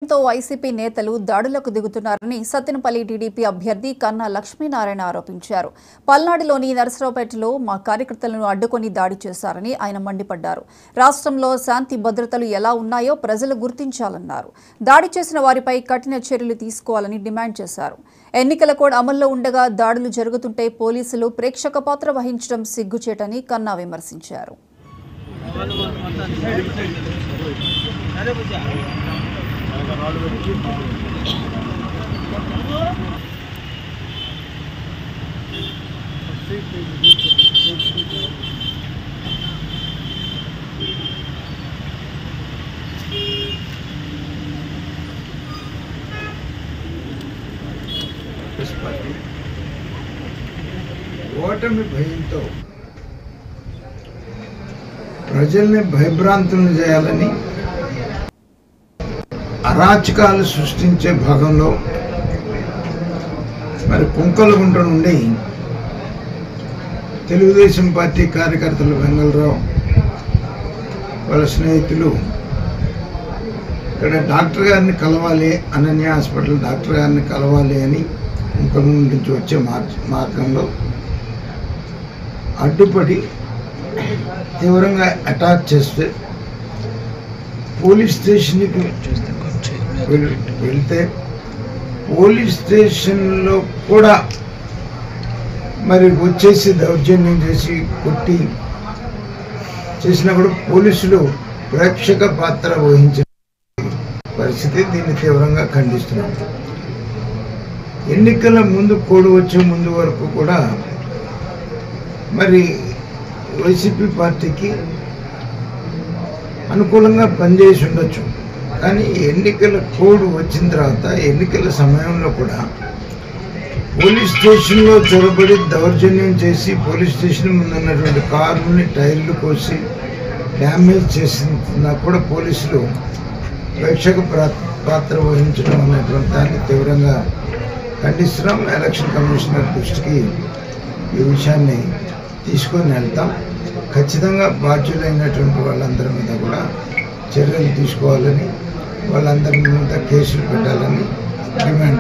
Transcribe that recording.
తో వైసీపీ నేతలు దాడులకు దిగుతున్నారని సత్తెనపల్లి టీడీపీ అభ్యర్థి కన్నా లక్ష్మీనారాయణ ఆరోపించారు. పల్నాడులోని నరసరావుపేటలో మా కార్యకర్తలను అడ్డుకొని దాడి చేశారని ఆయన మండిపడ్డారు. రాష్ట్రంలో శాంతి భద్రతలు ఎలా ఉన్నాయో ప్రజలు గుర్తించాలన్నారు. దాడి చేసిన వారిపై కఠిన చర్యలు తీసుకోవాలని డిమాండ్ చేశారు. ఎన్నికల కోడ్ అమల్లో ఉండగా దాడులు జరుగుతుంటే పోలీసులు ప్రేక్షక పాత్ర వహించడం సిగ్గుచేటని కన్నా విమర్శించారు. ఓటమి భయంతో ప్రజల్ని భయభ్రాంతులను చేయాలని అరాచకాలు సృష్టించే భాగంలో మరి కుంకలగుంట నుండి తెలుగుదేశం పార్టీ కార్యకర్తలు వెంగళరావు వాళ్ళ స్నేహితులు ఇక్కడ డాక్టర్ గారిని కలవాలి, అనన్య హాస్పిటల్ డాక్టర్ గారిని కలవాలి అని కుంకలగుంట నుంచి వచ్చే మార్గంలో అడ్డుపడి తీవ్రంగా అటాక్ చేస్తే పోలీస్ స్టేషన్కి వెళ్తే పోలీస్ స్టేషన్లో కూడా మరి వచ్చేసి దౌర్జన్యం చేసి కొట్టి చేసినా కూడా పోలీసులు ప్రేక్షక పాత్ర వహించిన పరిస్థితి. దీన్ని తీవ్రంగా ఖండిస్తున్నాం. ఎన్నికల ముందు కోడ్ వచ్చే ముందు వరకు కూడా మరి వైసీపీ పార్టీకి అనుకూలంగా పనిచేసి ఉండొచ్చు. కానీ ఎన్నికల కోడ్ వచ్చిన తర్వాత ఎన్నికల సమయంలో కూడా పోలీస్ స్టేషన్లో చొరబడి దౌర్జన్యం చేసి పోలీస్ స్టేషన్ ముందున్నటువంటి కారుని టైర్లు కోసి డ్యామేజ్ చేసినా కూడా పోలీసులు ప్రేక్షక పాత్ర వహించడం అనేటువంటి దాన్ని తీవ్రంగా ఖండిస్తున్నాం. ఎలక్షన్ కమిషనర్ దృష్టికి ఈ విషయాన్ని తీసుకొని వెళ్తాం. ఖచ్చితంగా బాధ్యులైనటువంటి వాళ్ళందరి మీద కూడా చర్యలు తీసుకోవాలని, వాళ్ళందరి మీద కేసులు పెట్టాలని డిమాండ్